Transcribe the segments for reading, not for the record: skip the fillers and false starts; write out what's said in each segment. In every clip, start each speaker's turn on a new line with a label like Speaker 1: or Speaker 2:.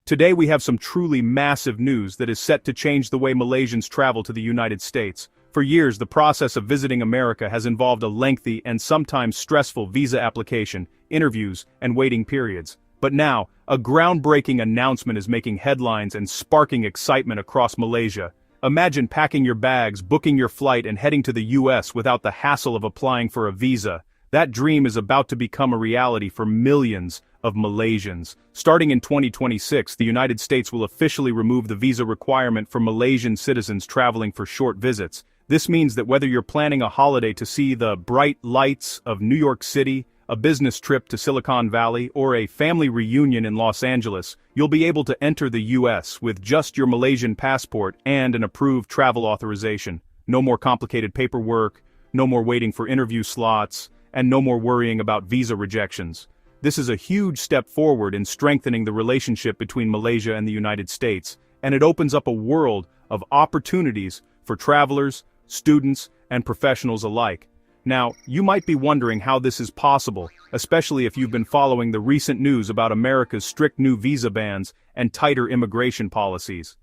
Speaker 1: Today we have some truly massive news that is set to change the way Malaysians travel to the United States. For years, the process of visiting America has involved a lengthy and sometimes stressful visa application, interviews, and waiting periods. But now, a groundbreaking announcement is making headlines and sparking excitement across Malaysia. Imagine packing your bags, booking your flight, and heading to the US without the hassle of applying for a visa. That dream is about to become a reality for millions of Malaysians. Starting in 2026, the United States will officially remove the visa requirement for Malaysian citizens traveling for short visits. This means that whether you're planning a holiday to see the bright lights of New York City, a business trip to Silicon Valley, or a family reunion in Los Angeles, you'll be able to enter the US with just your Malaysian passport and an approved travel authorization. No more complicated paperwork, no more waiting for interview slots, and no more worrying about visa rejections. This is a huge step forward in strengthening the relationship between Malaysia and the United States, and it opens up a world of opportunities for travelers, students, and professionals alike. Now, you might be wondering how this is possible, especially if you've been following the recent news about America's strict new visa bans and tighter immigration policies.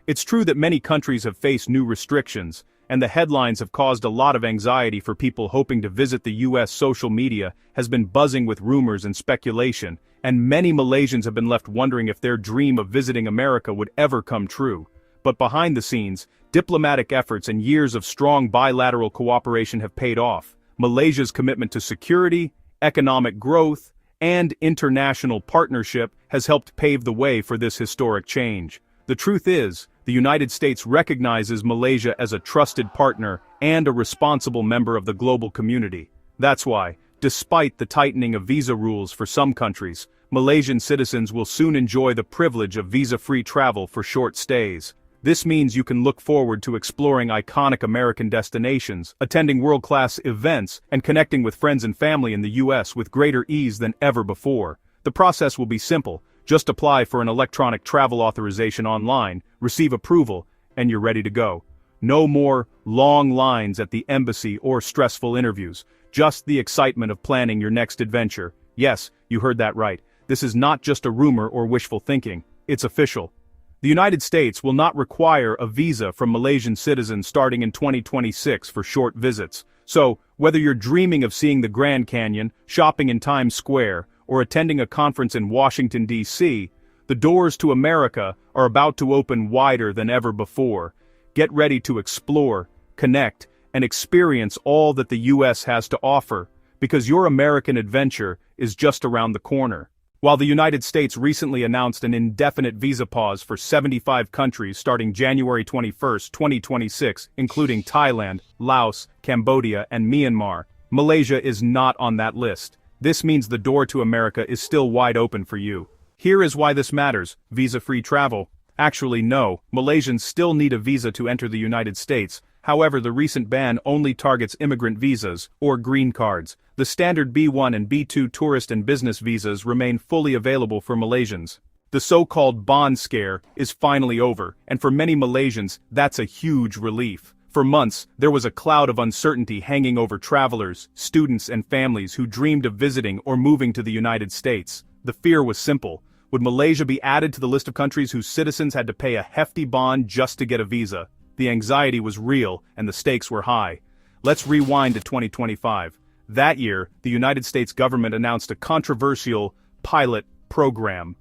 Speaker 1: It's true that many countries have faced new restrictions, and the headlines have caused a lot of anxiety for people hoping to visit the US. Social media has been buzzing with rumors and speculation, and many Malaysians have been left wondering if their dream of visiting America would ever come true. But behind the scenes, diplomatic efforts and years of strong bilateral cooperation have paid off. Malaysia's commitment to security, economic growth, and international partnership has helped pave the way for this historic change. The truth is, the United States recognizes Malaysia as a trusted partner and a responsible member of the global community. That's why, despite the tightening of visa rules for some countries, Malaysian citizens will soon enjoy the privilege of visa-free travel for short stays. This means you can look forward to exploring iconic American destinations, attending world-class events, and connecting with friends and family in the US with greater ease than ever before. The process will be simple. Just apply for an electronic travel authorization online, receive approval, and you're ready to go. No more long lines at the embassy or stressful interviews, just the excitement of planning your next adventure. Yes, you heard that right. This is not just a rumor or wishful thinking. It's official. The United States will not require a visa from Malaysian citizens starting in 2026 for short visits. So, whether you're dreaming of seeing the Grand Canyon, shopping in Times Square, or attending a conference in Washington, D.C., the doors to America are about to open wider than ever before. Get ready to explore, connect, and experience all that the U.S. has to offer, because your American adventure is just around the corner. While the United States recently announced an indefinite visa pause for 75 countries starting January 21, 2026, including Thailand, Laos, Cambodia, and Myanmar, Malaysia is not on that list. This means the door to America is still wide open for you. Here is why this matters: visa-free travel. Actually, no, Malaysians still need a visa to enter the United States. However, the recent ban only targets immigrant visas, or green cards. The standard B1 and B2 tourist and business visas remain fully available for Malaysians. The so-called bond scare is finally over, and for many Malaysians, that's a huge relief. For months, there was a cloud of uncertainty hanging over travelers, students, and families who dreamed of visiting or moving to the United States. The fear was simple. Would Malaysia be added to the list of countries whose citizens had to pay a hefty bond just to get a visa? The anxiety was real, and the stakes were high. Let's rewind to 2025. That year, the United States government announced a controversial pilot program.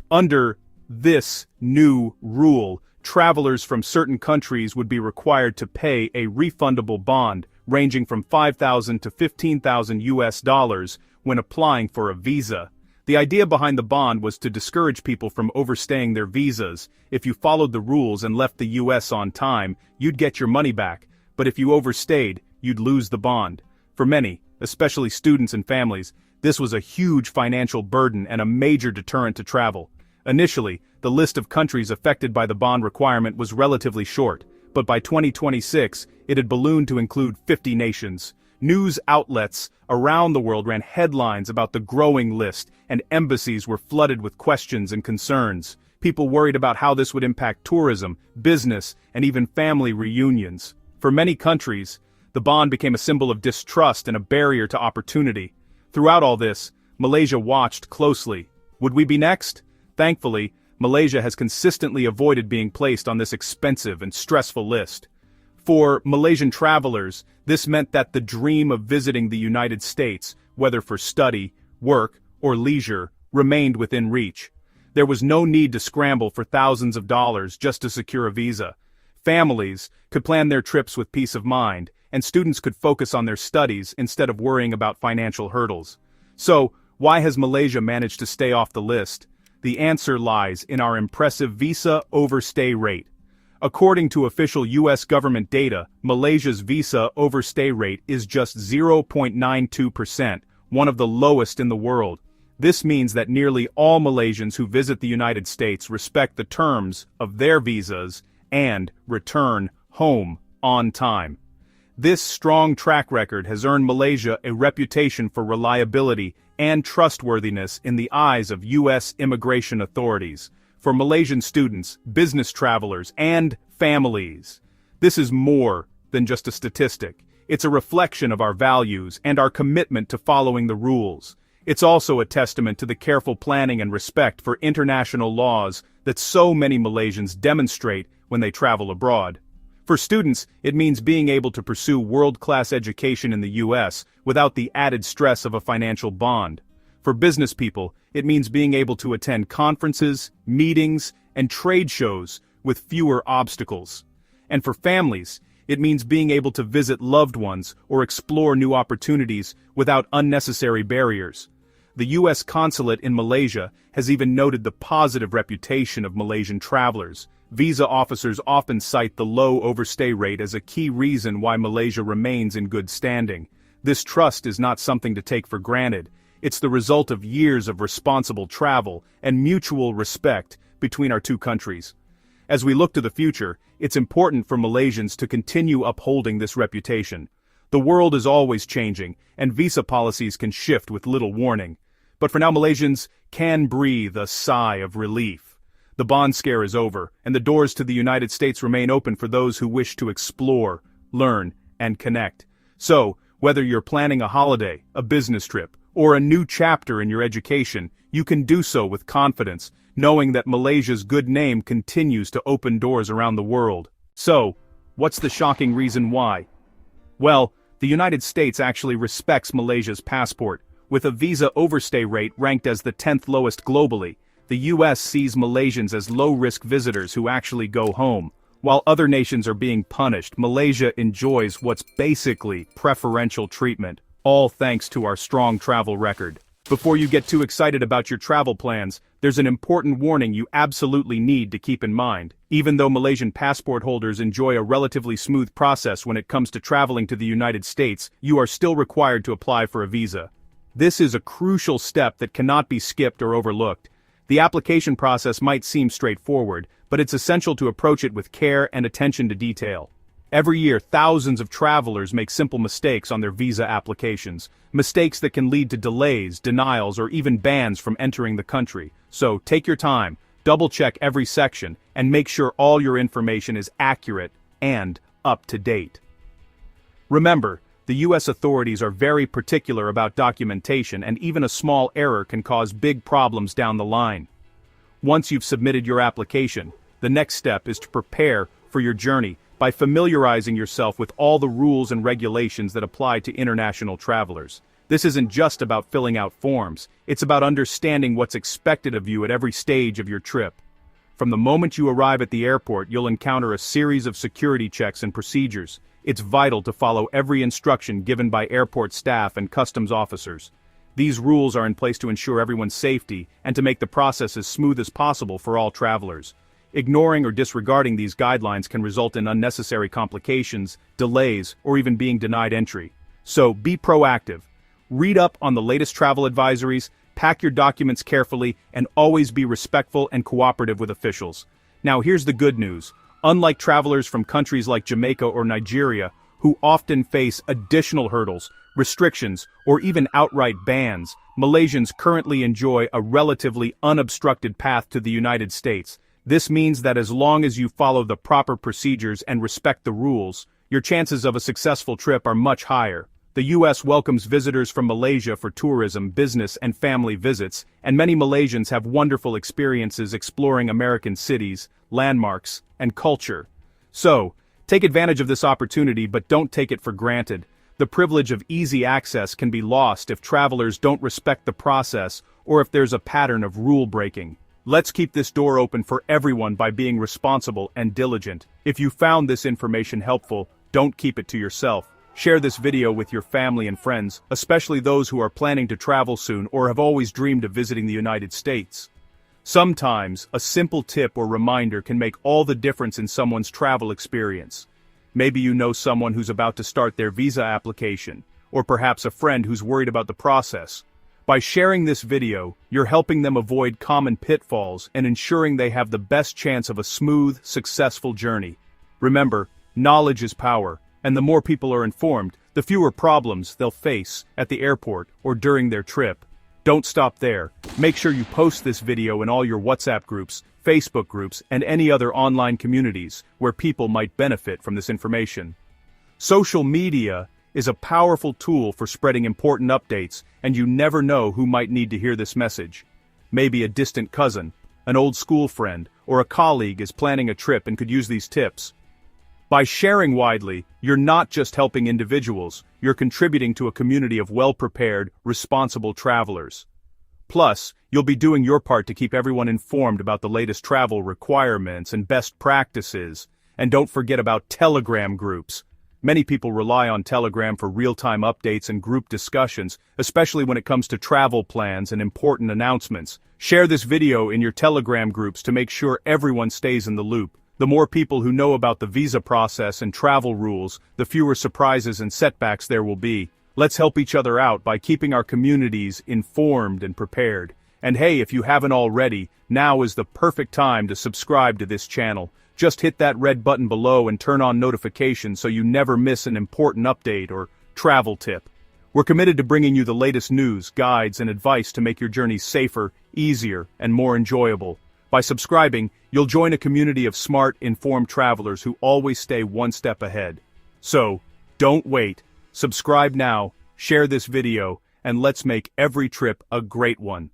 Speaker 1: Under this new rule, travelers from certain countries would be required to pay a refundable bond ranging from $5,000 to $15,000 when applying for a visa. The idea behind the bond was to discourage people from overstaying their visas. If you followed the rules and left the US on time, you'd get your money back, but if you overstayed, you'd lose the bond. For many, especially students and families, this was a huge financial burden and a major deterrent to travel. Initially, the list of countries affected by the bond requirement was relatively short, but by 2026, it had ballooned to include 50 nations. News outlets around the world ran headlines about the growing list, and embassies were flooded with questions and concerns. People worried about how this would impact tourism, business, and even family reunions. For many countries, the bond became a symbol of distrust and a barrier to opportunity. Throughout all this, Malaysia watched closely. Would we be next? Thankfully, Malaysia has consistently avoided being placed on this expensive and stressful list. For Malaysian travelers, this meant that the dream of visiting the United States, whether for study, work, or leisure, remained within reach. There was no need to scramble for thousands of dollars just to secure a visa. Families could plan their trips with peace of mind, and students could focus on their studies instead of worrying about financial hurdles. So, why has Malaysia managed to stay off the list? The answer lies in our impressive visa overstay rate. According to official U.S. government data, Malaysia's visa overstay rate is just 0.92%, one of the lowest in the world. This means that nearly all Malaysians who visit the United States respect the terms of their visas and return home on time. This strong track record has earned Malaysia a reputation for reliability and trustworthiness in the eyes of U.S. immigration authorities. For Malaysian students, business travelers, and families, this is more than just a statistic. It's a reflection of our values and our commitment to following the rules. It's also a testament to the careful planning and respect for international laws that so many Malaysians demonstrate when they travel abroad. For students, it means being able to pursue world-class education in the U.S. without the added stress of a financial bond. For business people, it means being able to attend conferences, meetings, and trade shows with fewer obstacles. And for families, it means being able to visit loved ones or explore new opportunities without unnecessary barriers. The U.S. consulate in Malaysia has even noted the positive reputation of Malaysian travelers. Visa officers often cite the low overstay rate as a key reason why Malaysia remains in good standing. This trust is not something to take for granted. It's the result of years of responsible travel and mutual respect between our two countries. As we look to the future, it's important for Malaysians to continue upholding this reputation. The world is always changing, and visa policies can shift with little warning. But for now, Malaysians can breathe a sigh of relief. The bond scare is over, and the doors to the United States remain open for those who wish to explore, learn, and connect. So, whether you're planning a holiday, a business trip, or a new chapter in your education, you can do so with confidence, knowing that Malaysia's good name continues to open doors around the world. So, what's the shocking reason why? Well, the United States actually respects Malaysia's passport, with a visa overstay rate ranked as the 10th lowest globally. The U.S. sees Malaysians as low-risk visitors who actually go home. While other nations are being punished, Malaysia enjoys what's basically preferential treatment, all thanks to our strong travel record. Before you get too excited about your travel plans, there's an important warning you absolutely need to keep in mind. Even though Malaysian passport holders enjoy a relatively smooth process when it comes to traveling to the United States, you are still required to apply for a visa. This is a crucial step that cannot be skipped or overlooked. The application process might seem straightforward, but it's essential to approach it with care and attention to detail. Every year, thousands of travelers make simple mistakes on their visa applications, mistakes that can lead to delays, denials, or even bans from entering the country. So, take your time, double-check every section, and make sure all your information is accurate and up to date. Remember, the U.S. authorities are very particular about documentation, and even a small error can cause big problems down the line. Once you've submitted your application, the next step is to prepare for your journey by familiarizing yourself with all the rules and regulations that apply to international travelers. This isn't just about filling out forms, it's about understanding what's expected of you at every stage of your trip. From the moment you arrive at the airport, you'll encounter a series of security checks and procedures. It's vital to follow every instruction given by airport staff and customs officers. These rules are in place to ensure everyone's safety and to make the process as smooth as possible for all travelers. Ignoring or disregarding these guidelines can result in unnecessary complications, delays, or even being denied entry. So be proactive. Read up on the latest travel advisories, pack your documents carefully, and always be respectful and cooperative with officials. Now here's the good news. Unlike travelers from countries like Jamaica or Nigeria, who often face additional hurdles, restrictions, or even outright bans, Malaysians currently enjoy a relatively unobstructed path to the United States. This means that as long as you follow the proper procedures and respect the rules, your chances of a successful trip are much higher. The U.S. welcomes visitors from Malaysia for tourism, business, and family visits, and many Malaysians have wonderful experiences exploring American cities, landmarks, and culture. So, take advantage of this opportunity, but don't take it for granted. The privilege of easy access can be lost if travelers don't respect the process or if there's a pattern of rule breaking. Let's keep this door open for everyone by being responsible and diligent. If you found this information helpful, don't keep it to yourself. Share this video with your family and friends, especially those who are planning to travel soon or have always dreamed of visiting the United States. Sometimes, a simple tip or reminder can make all the difference in someone's travel experience. Maybe you know someone who's about to start their visa application, or perhaps a friend who's worried about the process. By sharing this video, you're helping them avoid common pitfalls and ensuring they have the best chance of a smooth, successful journey. Remember, knowledge is power, and the more people are informed, the fewer problems they'll face at the airport or during their trip. Don't stop there. Make sure you post this video in all your WhatsApp groups, Facebook groups, and any other online communities where people might benefit from this information. Social media is a powerful tool for spreading important updates, and you never know who might need to hear this message. Maybe a distant cousin, an old school friend, or a colleague is planning a trip and could use these tips. By sharing widely, you're not just helping individuals, you're contributing to a community of well-prepared, responsible travelers. Plus, you'll be doing your part to keep everyone informed about the latest travel requirements and best practices. And don't forget about Telegram groups. Many people rely on Telegram for real-time updates and group discussions, especially when it comes to travel plans and important announcements. Share this video in your Telegram groups to make sure everyone stays in the loop. The more people who know about the visa process and travel rules, the fewer surprises and setbacks there will be. Let's help each other out by keeping our communities informed and prepared. And hey, if you haven't already, now is the perfect time to subscribe to this channel. Just hit that red button below and turn on notifications so you never miss an important update or travel tip. We're committed to bringing you the latest news, guides, and advice to make your journeys safer, easier, and more enjoyable. By subscribing, you'll join a community of smart, informed travelers who always stay one step ahead. So, don't wait. Subscribe now, share this video, and let's make every trip a great one.